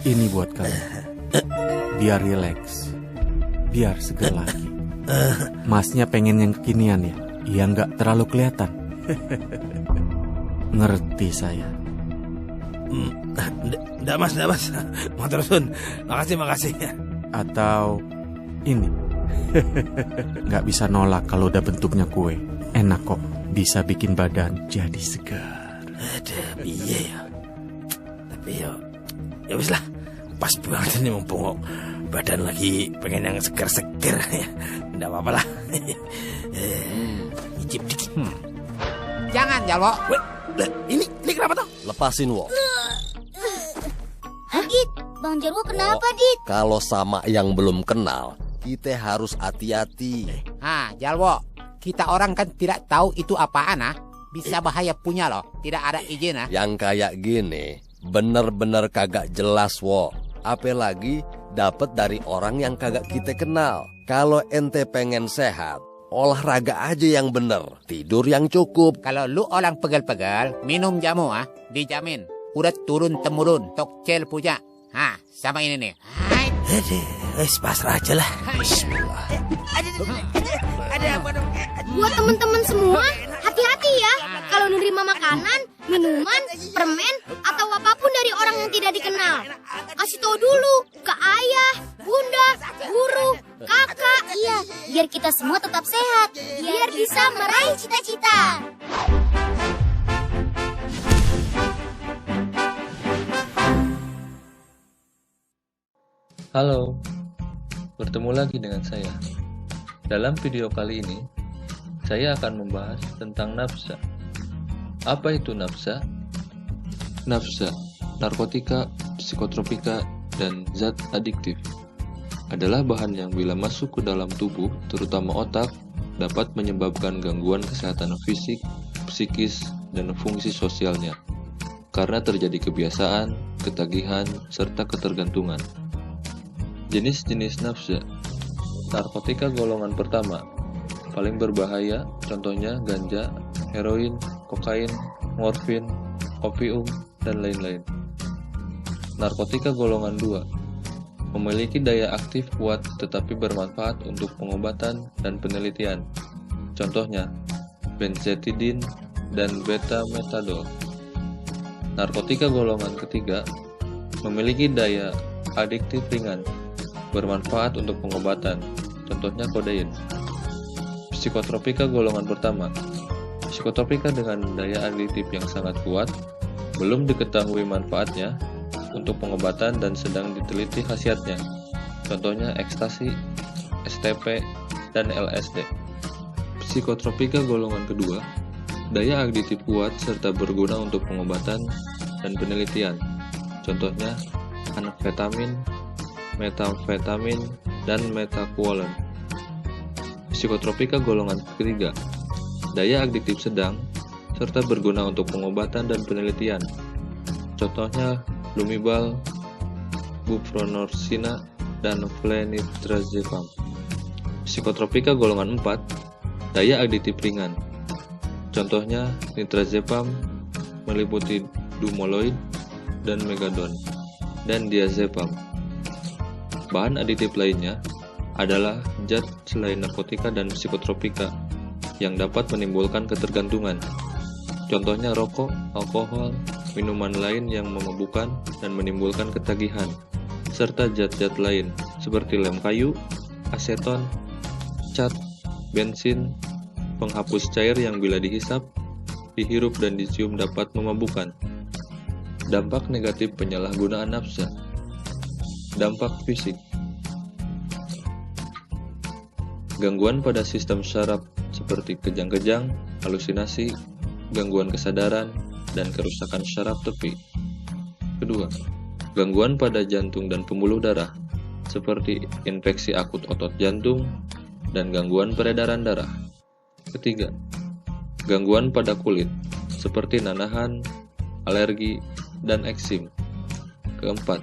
Ini buat kamu. Biar rileks, biar seger lagi. Masnya pengen yang kekinian ya? Yang nggak terlalu kelihatan. Ngerti saya. Nggak mas. Mau terusun. Makasih. Atau ini. Nggak bisa nolak kalau udah bentuknya kue. Enak kok, bisa bikin badan jadi segar. Ada piye ya. Tapi ya wis lah. Pas banget ini mumpung badan lagi pengen yang seger-seger ya. Nggak apa-apa lah. Icip dikit. Jangan, Jalwo. Ini kenapa toh? Lepasin, Wo. Dit, Bang Jarwo kenapa, Dit? Kalau sama yang belum kenal, kita harus hati-hati. Jalwo, kita orang kan tidak tahu itu apaan, bisa bahaya punya loh, tidak ada izin. Yang kayak gini, bener-bener kagak jelas, Wo. Apalagi dapat dari orang yang kagak kita kenal. Kalau ente pengen sehat, olahraga aja yang bener, tidur yang cukup. Kalau lu orang pegel-pegel, minum jamu dijamin udah turun-temurun, tokcel punya. Sama ini nih. Pasrah aja lah. Bismillah. Ada apa dong? Buat teman-teman semua, hati-hati ya. Kalau menerima makanan, minuman, permen, atau apapun dari orang yang tidak dikenal. Kasih tahu dulu ke ayah, bunda, guru, kakak. Iya, biar kita semua tetap sehat. Biar bisa meraih cita-cita. Halo, bertemu lagi dengan saya. Dalam video kali ini, saya akan membahas tentang nafsa. Apa itu nafsa? Nafsa, narkotika, psikotropika, dan zat adiktif adalah bahan yang bila masuk ke dalam tubuh, terutama otak, dapat menyebabkan gangguan kesehatan fisik, psikis, dan fungsi sosialnya karena terjadi kebiasaan, ketagihan, serta ketergantungan. Jenis-jenis nafsa. Narkotika golongan pertama, paling berbahaya, contohnya ganja, heroin, kokain, morfin, opium, dan lain-lain. Narkotika golongan 2, memiliki daya aktif kuat tetapi bermanfaat untuk pengobatan dan penelitian. Contohnya, benzetidin dan beta-metadol. Narkotika golongan ketiga, memiliki daya adiktif ringan, bermanfaat untuk pengobatan, contohnya kodein. Psikotropika golongan pertama, psikotropika dengan daya adiktif yang sangat kuat, belum diketahui manfaatnya untuk pengobatan dan sedang diteliti khasiatnya, contohnya ekstasi, STP, dan LSD. Psikotropika golongan kedua, daya adiktif kuat serta berguna untuk pengobatan dan penelitian, contohnya anamfetamin, metamfetamin, dan metaqualon. Psikotropika golongan ketiga, daya adiktif sedang, serta berguna untuk pengobatan dan penelitian. Contohnya Lumibal, Buprenorphina, dan Flunitrazepam. Psikotropika golongan 4, daya adiktif ringan. Contohnya nitrazepam meliputi dumoloid dan megadon, dan diazepam. Bahan adiktif lainnya adalah zat selain narkotika dan psikotropika yang dapat menimbulkan ketergantungan. Contohnya rokok, alkohol, minuman lain yang memabukkan dan menimbulkan ketagihan, serta zat-zat lain seperti lem kayu, aseton, cat, bensin, penghapus cair yang bila dihisap, dihirup dan dicium dapat memabukkan. Dampak negatif penyalahgunaan nafsa. Dampak fisik. Gangguan pada sistem syaraf seperti kejang-kejang, halusinasi, gangguan kesadaran, dan kerusakan syaraf tepi. Kedua, gangguan pada jantung dan pembuluh darah seperti infeksi akut otot jantung dan gangguan peredaran darah. Ketiga, gangguan pada kulit seperti nanahan, alergi, dan eksim. Keempat,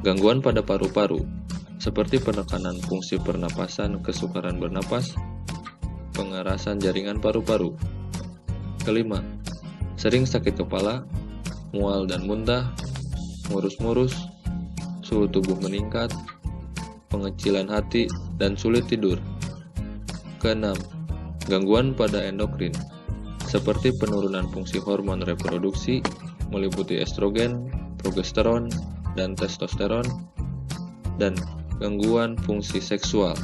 gangguan pada paru-paru seperti penekanan fungsi pernapasan, kesukaran bernapas, pengerasan jaringan paru-paru. Kelima, sering sakit kepala, mual dan muntah, murus-murus, suhu tubuh meningkat, pengecilan hati, dan sulit tidur. Keenam, gangguan pada endokrin, seperti penurunan fungsi hormon reproduksi, meliputi estrogen, progesteron, dan testosteron, dan gangguan fungsi seksual.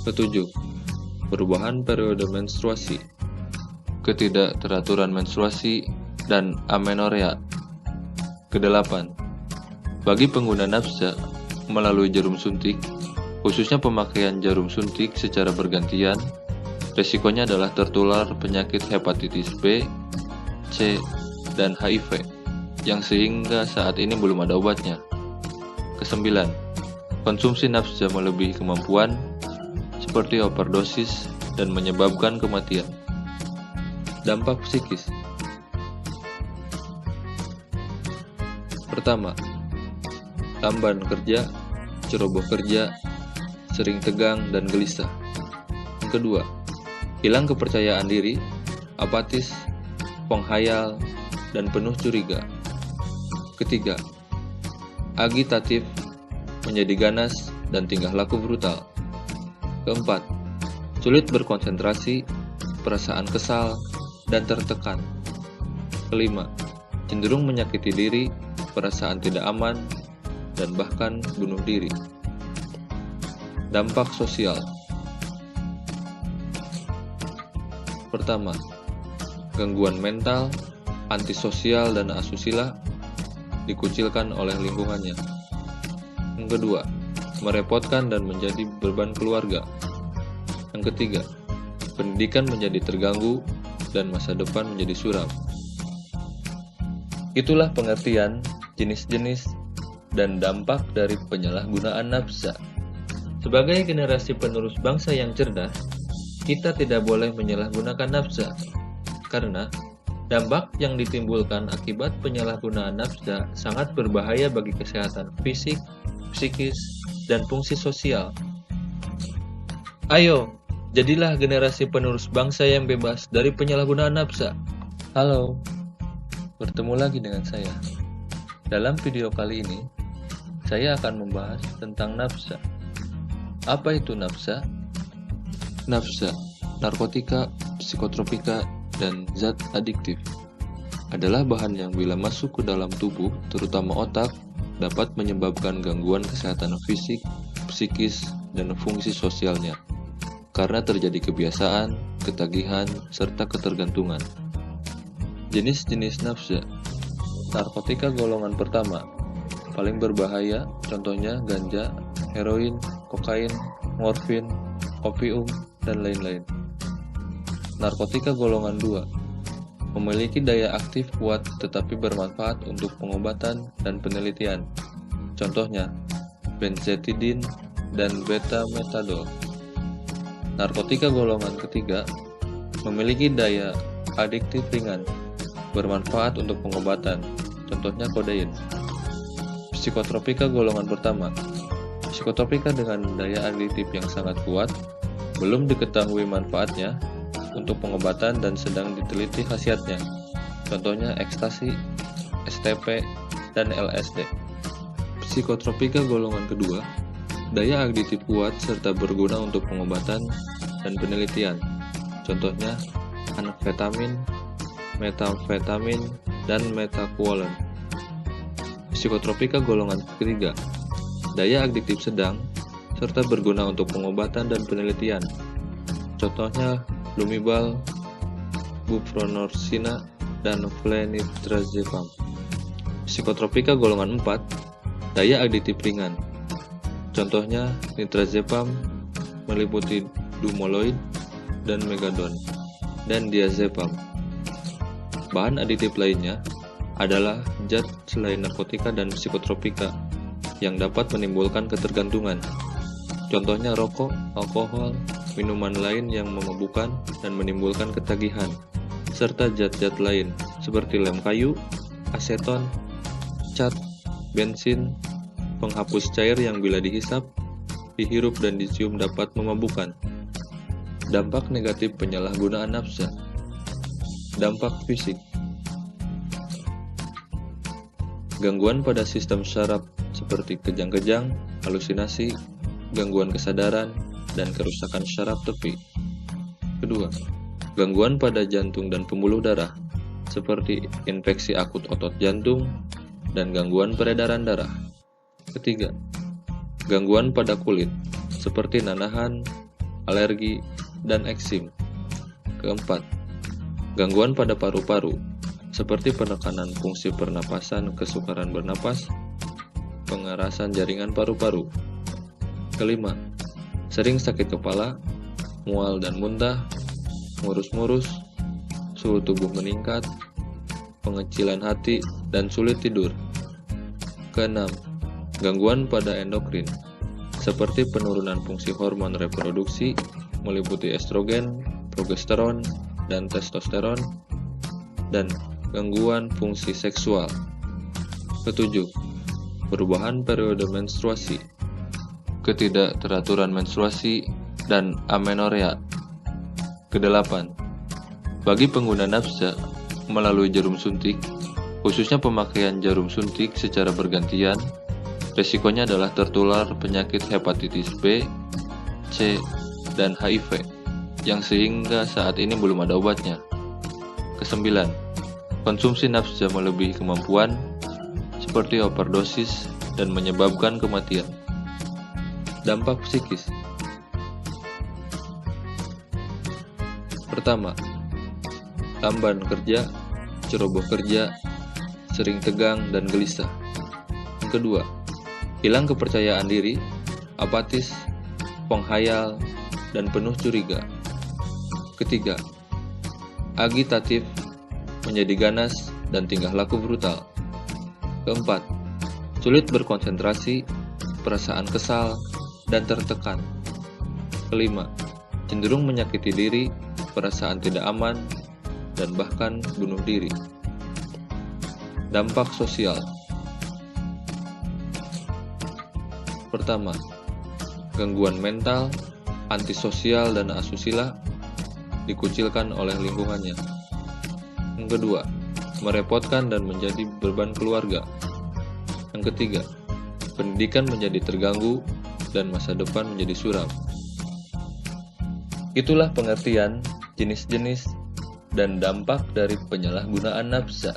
Ketujuh, perubahan periode menstruasi, ketidakteraturan menstruasi, dan amenorea. Kedelapan, bagi pengguna nafsa melalui jarum suntik, khususnya pemakaian jarum suntik secara bergantian, resikonya adalah tertular penyakit hepatitis B, C, dan HIV, yang sehingga saat ini belum ada obatnya. Kesembilan, konsumsi nafsa melebihi kemampuan, seperti overdosis dan menyebabkan kematian. Dampak psikis. Pertama, lamban kerja, ceroboh kerja, sering tegang dan gelisah. Yang kedua, hilang kepercayaan diri, apatis, penghayal, dan penuh curiga. Ketiga, agitatif, menjadi ganas, dan tingkah laku brutal. Keempat, sulit berkonsentrasi, perasaan kesal, dan tertekan. Kelima, cenderung menyakiti diri, perasaan tidak aman, dan bahkan bunuh diri. Dampak sosial. Pertama, gangguan mental, antisosial dan asusila, dikucilkan oleh lingkungannya. Yang kedua, merepotkan dan menjadi beban keluarga. Yang ketiga, pendidikan menjadi terganggu dan masa depan menjadi suram. Itulah pengertian, jenis-jenis, dan dampak dari penyalahgunaan nafsa. Sebagai generasi penerus bangsa yang cerdas, kita tidak boleh menyalahgunakan nafsa, karena dampak yang ditimbulkan akibat penyalahgunaan nafsa sangat berbahaya bagi kesehatan fisik, psikis, dan fungsi sosial. Ayo, jadilah generasi penerus bangsa yang bebas dari penyalahgunaan nafsa. Halo, bertemu lagi dengan saya. Dalam video kali ini, saya akan membahas tentang nafsa. Apa itu nafsa? Nafsa, narkotika, psikotropika, dan zat adiktif adalah bahan yang bila masuk ke dalam tubuh, terutama otak, dapat menyebabkan gangguan kesehatan fisik, psikis, dan fungsi sosialnya karena terjadi kebiasaan, ketagihan, serta ketergantungan. Jenis-jenis nafsa. Narkotika golongan pertama, paling berbahaya, contohnya ganja, heroin, kokain, morfin, opium, dan lain-lain. Narkotika golongan 2, memiliki daya aktif kuat tetapi bermanfaat untuk pengobatan dan penelitian. Contohnya, benzetidin, dan beta-metadol. Narkotika golongan ketiga memiliki daya adiktif ringan, bermanfaat untuk pengobatan, contohnya kodein. Psikotropika golongan pertama. Psikotropika dengan daya adiktif yang sangat kuat, belum diketahui manfaatnya untuk pengobatan dan sedang diteliti khasiatnya, contohnya ekstasi, STP, dan LSD. Psikotropika golongan kedua, daya adiktif kuat serta berguna untuk pengobatan dan penelitian, contohnya anfetamin, metamfetamin, dan metaquolon. Psikotropika golongan ketiga, daya adiktif sedang serta berguna untuk pengobatan dan penelitian, contohnya Lumibal, buprenorphina, dan flunitrazepam. Psikotropika golongan 4, daya adiktif ringan, contohnya nitrazepam meliputi dumoloid dan megadon, dan diazepam. Bahan adiktif lainnya adalah zat selain narkotika dan psikotropika yang dapat menimbulkan ketergantungan, contohnya rokok, alkohol, minuman lain yang memabukkan dan menimbulkan ketagihan, serta zat-zat lain seperti lem kayu, aseton, cat, bensin, penghapus cair yang bila dihisap, dihirup dan dicium dapat memabukkan. Dampak negatif penyalahgunaan nafsa. Dampak fisik. Gangguan pada sistem syaraf seperti kejang-kejang, halusinasi, gangguan kesadaran, dan kerusakan syaraf tepi. Kedua, gangguan pada jantung dan pembuluh darah seperti infeksi akut otot jantung dan gangguan peredaran darah. Ketiga, gangguan pada kulit seperti nanahan, alergi, dan eksim. Keempat, gangguan pada paru-paru seperti penekanan fungsi pernapasan, kesukaran bernapas, pengerasan jaringan paru-paru. Kelima, sering sakit kepala, mual dan muntah, murus-murus, suhu tubuh meningkat, pengecilan hati, dan sulit tidur. Keenam, gangguan pada endokrin, seperti penurunan fungsi hormon reproduksi, meliputi estrogen, progesteron, dan testosteron, dan gangguan fungsi seksual. Ketujuh, perubahan periode menstruasi, ketidakteraturan menstruasi, dan amenorea. Kedelapan, bagi pengguna nafsa melalui jarum suntik, khususnya pemakaian jarum suntik secara bergantian, resikonya adalah tertular penyakit hepatitis B, C, dan HIV, yang sehingga saat ini belum ada obatnya. Kesembilan, konsumsi nafsa melebihi kemampuan, seperti overdosis dan menyebabkan kematian. Dampak psikis. Pertama, lamban kerja, ceroboh kerja, sering tegang dan gelisah. Yang kedua, hilang kepercayaan diri, apatis, penghayal, dan penuh curiga. Ketiga, agitatif, menjadi ganas, dan tingkah laku brutal. Keempat, sulit berkonsentrasi, perasaan kesal, dan tertekan. Kelima, cenderung menyakiti diri, perasaan tidak aman, dan bahkan bunuh diri. Dampak sosial. Pertama, gangguan mental, antisosial dan asusila, dikucilkan oleh lingkungannya. Yang kedua, merepotkan dan menjadi beban keluarga. Yang ketiga, pendidikan menjadi terganggu dan masa depan menjadi suram. Itulah pengertian, jenis-jenis, dan dampak dari penyalahgunaan nafsa.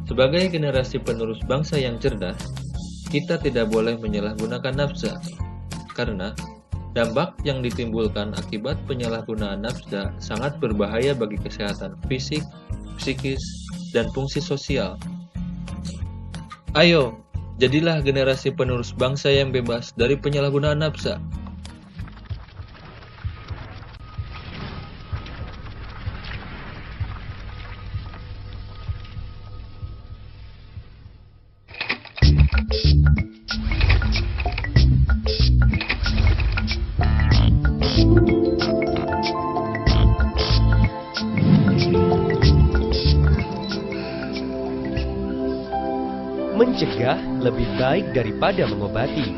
Sebagai generasi penerus bangsa yang cerdas, kita tidak boleh menyalahgunakan nafsa, karena dampak yang ditimbulkan akibat penyalahgunaan nafsa sangat berbahaya bagi kesehatan fisik, psikis, dan fungsi sosial. Ayo, jadilah generasi penerus bangsa yang bebas dari penyalahgunaan nafsa. lebih baik daripada mengobati.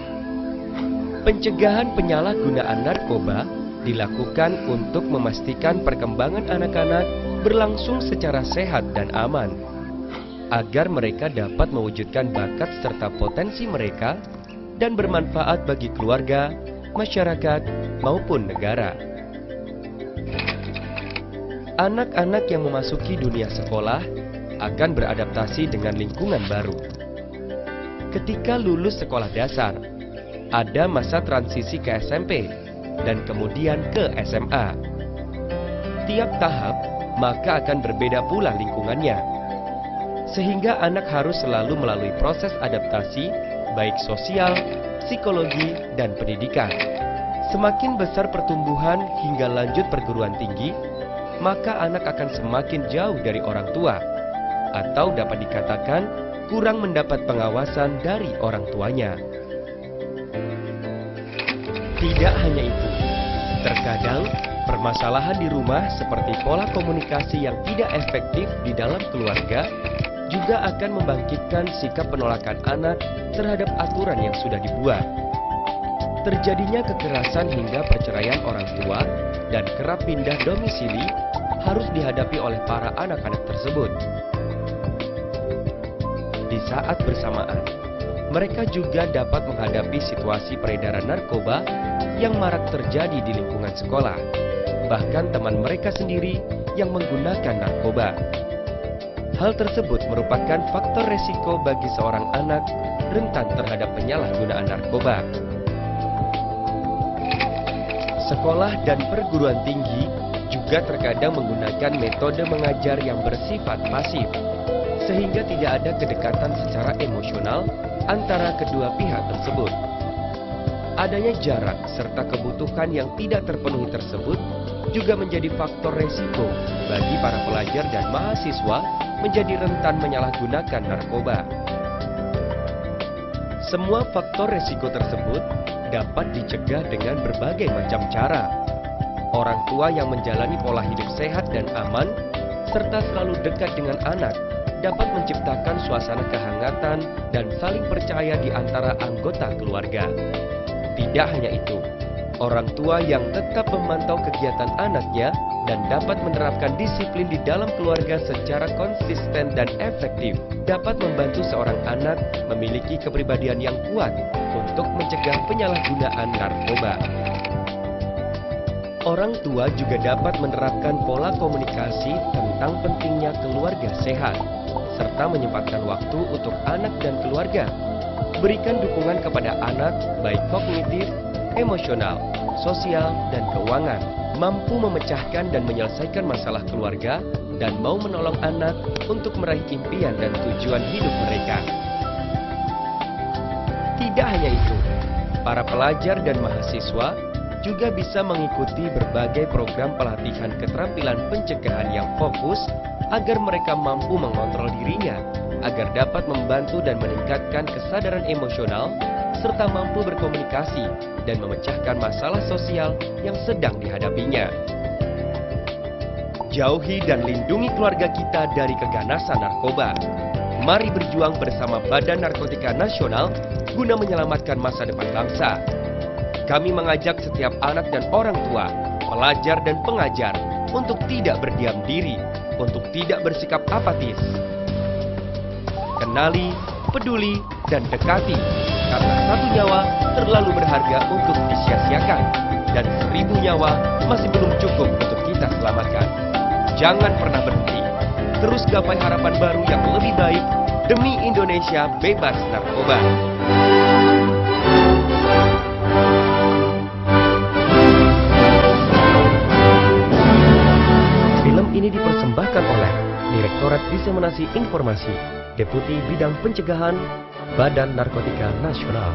Pencegahan penyalahgunaan narkoba dilakukan untuk memastikan perkembangan anak-anak berlangsung secara sehat dan aman, agar mereka dapat mewujudkan bakat serta potensi mereka dan bermanfaat bagi keluarga, masyarakat, maupun negara. Anak-anak yang memasuki dunia sekolah akan beradaptasi dengan lingkungan baru. Ketika lulus sekolah dasar, ada masa transisi ke SMP dan kemudian ke SMA. Tiap tahap maka akan berbeda pula lingkungannya, sehingga anak harus selalu melalui proses adaptasi baik sosial, psikologi, dan pendidikan. Semakin besar pertumbuhan hingga lanjut perguruan tinggi, maka anak akan semakin jauh dari orang tua, atau dapat dikatakan kurang mendapat pengawasan dari orang tuanya. Tidak hanya itu, terkadang permasalahan di rumah seperti pola komunikasi yang tidak efektif di dalam keluarga juga akan membangkitkan sikap penolakan anak terhadap aturan yang sudah dibuat. Terjadinya kekerasan hingga perceraian orang tua dan kerap pindah domisili harus dihadapi oleh para anak-anak tersebut. Di saat bersamaan, mereka juga dapat menghadapi situasi peredaran narkoba yang marak terjadi di lingkungan sekolah, bahkan teman mereka sendiri yang menggunakan narkoba. Hal tersebut merupakan faktor resiko bagi seorang anak rentan terhadap penyalahgunaan narkoba. Sekolah dan perguruan tinggi juga terkadang menggunakan metode mengajar yang bersifat pasif, sehingga tidak ada kedekatan secara emosional antara kedua pihak tersebut. Adanya jarak serta kebutuhan yang tidak terpenuhi tersebut juga menjadi faktor resiko bagi para pelajar dan mahasiswa menjadi rentan menyalahgunakan narkoba. Semua faktor resiko tersebut dapat dicegah dengan berbagai macam cara. Orang tua yang menjalani pola hidup sehat dan aman, serta selalu dekat dengan anak, dapat menciptakan suasana kehangatan dan saling percaya di antara anggota keluarga. Tidak hanya itu, orang tua yang tetap memantau kegiatan anaknya dan dapat menerapkan disiplin di dalam keluarga secara konsisten dan efektif dapat membantu seorang anak memiliki kepribadian yang kuat untuk mencegah penyalahgunaan narkoba. Orang tua juga dapat menerapkan pola komunikasi tentang pentingnya keluarga sehat, serta menyempatkan waktu untuk anak dan keluarga. Berikan dukungan kepada anak baik kognitif, emosional, sosial, dan keuangan, mampu memecahkan dan menyelesaikan masalah keluarga, dan mau menolong anak untuk meraih impian dan tujuan hidup mereka. Tidak hanya itu, para pelajar dan mahasiswa juga bisa mengikuti berbagai program pelatihan keterampilan pencegahan yang fokus agar mereka mampu mengontrol dirinya, agar dapat membantu dan meningkatkan kesadaran emosional, serta mampu berkomunikasi dan memecahkan masalah sosial yang sedang dihadapinya. Jauhi dan lindungi keluarga kita dari keganasan narkoba. Mari berjuang bersama Badan Narkotika Nasional guna menyelamatkan masa depan bangsa. Kami mengajak setiap anak dan orang tua, pelajar dan pengajar untuk tidak berdiam diri, untuk tidak bersikap apatis. Kenali, peduli, dan dekati, karena satu nyawa terlalu berharga untuk disia-siakan, dan 1000 nyawa masih belum cukup untuk kita selamatkan. Jangan pernah berhenti, terus gapai harapan baru yang lebih baik demi Indonesia bebas narkoba. Film ini dipersembahkan oleh Direktorat Diseminasi Informasi, Deputi Bidang Pencegahan, Badan Narkotika Nasional.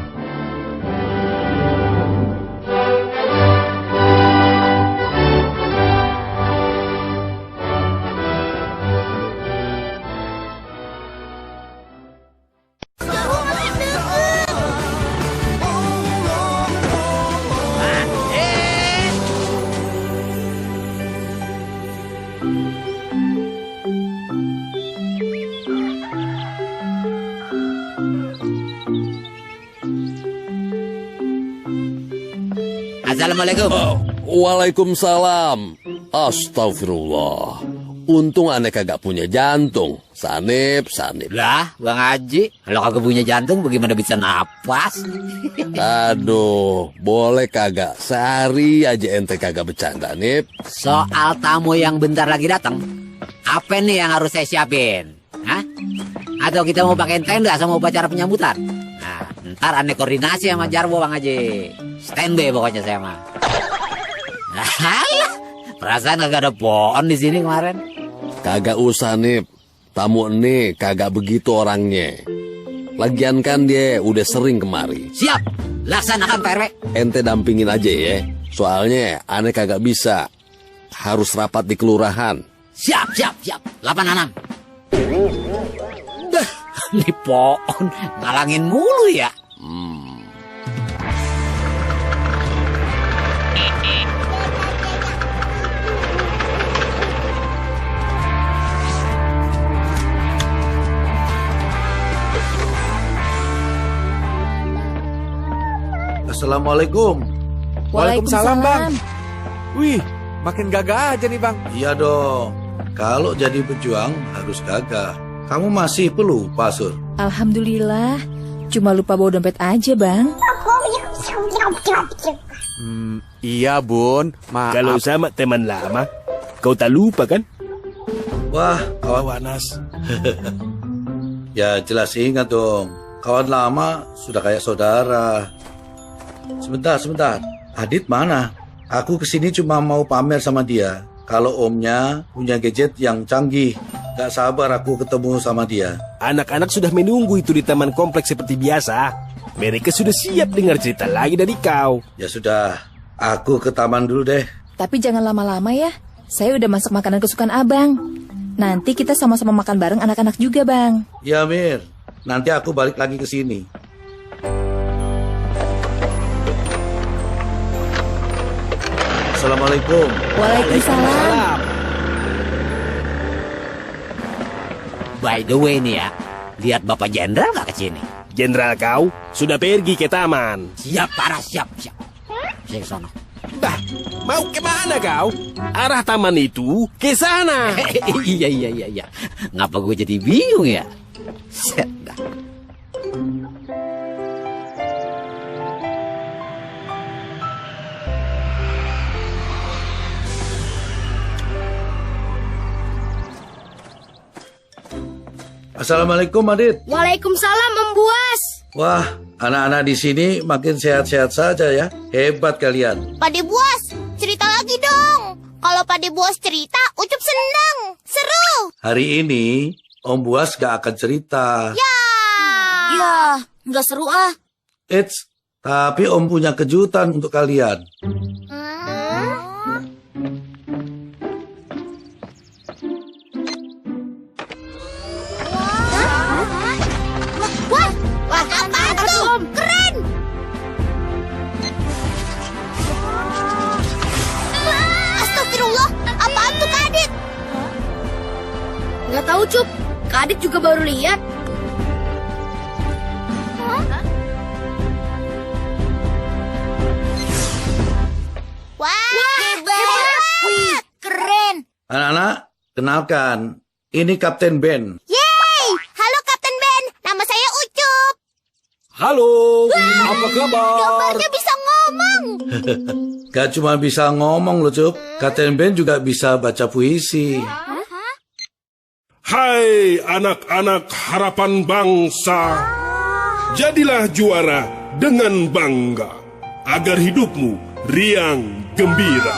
Assalamualaikum. Waalaikumsalam. Astagfirullah. Untung aneh kagak punya jantung. Sanip. Lah, Bang Haji, kalau kagak punya jantung bagaimana bisa napas? Aduh, boleh kagak? Sehari aja ente kagak bercanda, Nip. Soal tamu yang bentar lagi datang, apa nih yang harus saya siapin? Hah? Atau kita mau pakai tenda sama upacara penyambutan? Nah, ntar aneh koordinasi sama Jarwo, Bang Haji. Standby pokoknya saya mah. Alah, perasaan kagak ada pohon di sini kemarin. Kagak usah, Nip. Tamu ini kagak begitu orangnya. Lagian kan dia udah sering kemari. Siap, laksanakan Pak RW. Ente dampingin aja ya. Soalnya aneh kagak bisa. Harus rapat di kelurahan. Siap. 86. Dah, ini pohon ngalangin mulu ya. Assalamualaikum. Waalaikumsalam, Bang. Wih, makin gagah aja nih, Bang. Iya dong. Kalau jadi pejuang harus gagah. Kamu masih pelupa, Sur? Alhamdulillah. Cuma lupa bawa dompet aja, Bang. Iya, Bun. Maaf. Kalau sama teman lama, kau tak lupa kan? Wah, kawan Anas. Ya jelas ingat dong. Kawan lama sudah kayak saudara. Sebentar. Adit mana? Aku kesini cuma mau pamer sama dia. Kalau omnya punya gadget yang canggih. Gak sabar aku ketemu sama dia. Anak-anak sudah menunggu itu di taman kompleks seperti biasa. Mereka sudah siap dengar cerita lagi dari kau. Ya sudah, aku ke taman dulu deh. Tapi jangan lama-lama ya. Saya udah masak makanan kesukaan Abang. Nanti kita sama-sama makan bareng anak-anak juga, Bang. Ya Mir, nanti aku balik lagi ke sini. Assalamualaikum. Waalaikumsalam. By the way nih ya, lihat Bapak Jenderal gak ke sini? Jenderal kau sudah pergi ke taman. Siap, Para, siap. Saya ke sana. Bah, mau kemana kau? Arah taman itu ke sana. Iya. Ngapa gue jadi bingung ya? Set dah. Assalamualaikum Adit. Waalaikumsalam, Om Buas. Wah, anak-anak di sini makin sehat-sehat saja ya. Hebat kalian. Pade Buas, cerita lagi dong. Kalau Pade Buas cerita, Ucup senang. Seru. Hari ini Om Buas gak akan cerita. Ya, nggak seru ah. Eits, tapi Om punya kejutan untuk kalian. Wah, apaan tuh? Keren. Astagfirullah, apaan tuh Kak Adit? Nggak tahu, Cup. Kak Adit juga baru lihat. Wah, hebat. Wih, keren. Anak-anak, kenalkan. Ini Kapten Ben. Yeay, halo Kapten Ben. Nama saya Ucup. Halo, apa kabar? Gambarnya bisa ngomong. Gak cuma bisa ngomong loh, Cup. Kapten Ben juga bisa baca puisi. Hai anak-anak harapan bangsa, jadilah juara dengan bangga, agar hidupmu riang gembira.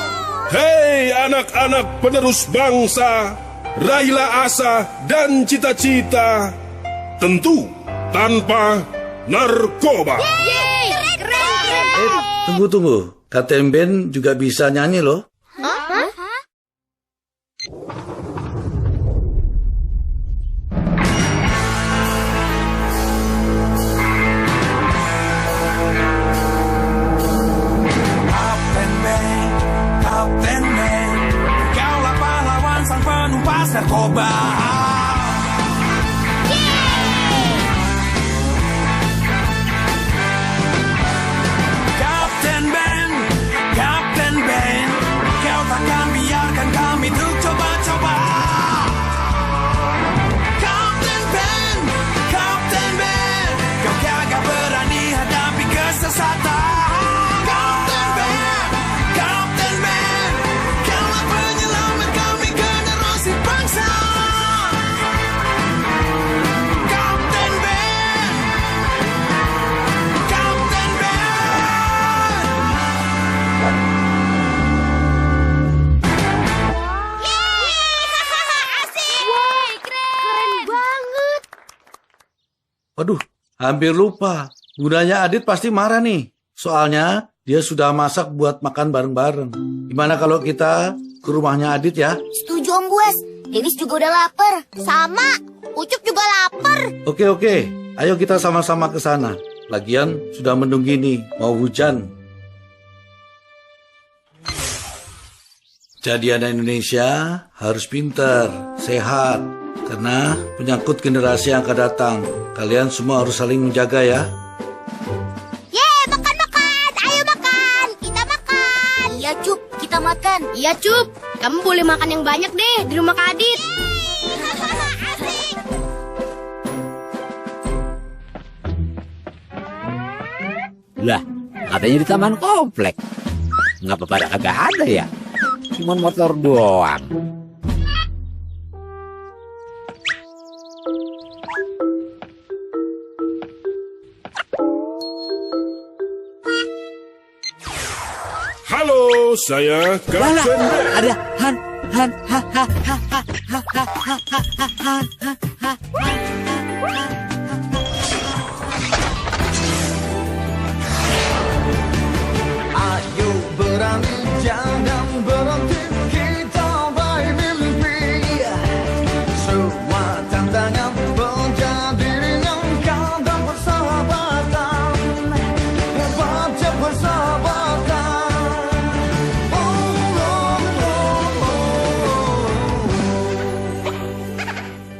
Hei anak-anak penerus bangsa, raihlah asa dan cita-cita, tentu tanpa narkoba. Yeay, keren. Tunggu. Kapten Ben juga bisa nyanyi loh. Kapten Ben, kaulah pahlawan sang penumpas narkoba. Kapten Ben, Waduh, hampir lupa. Bundanya Adit pasti marah nih. Soalnya dia sudah masak buat makan bareng-bareng. Gimana kalau kita ke rumahnya Adit ya? Setuju Om Buas. Denis juga udah lapar. Sama, Ucup juga lapar. Oke. Ayo kita sama-sama ke sana. Lagian sudah mendung gini, mau hujan. Jadi anak Indonesia harus pintar, sehat. Karena menyangkut generasi yang akan datang. Kalian semua harus saling menjaga ya. Yeay, makan. Ayo makan. Kita makan. Iya, Cup. Kita makan. Iya, Cup. Kamu boleh makan yang banyak deh di rumah Kak Adit. Asik. Lah, katanya di taman komplek. Ngapa pada kagak ada ya? Cuman motor doang. Halo, saya Kapten Ben. Ada Han.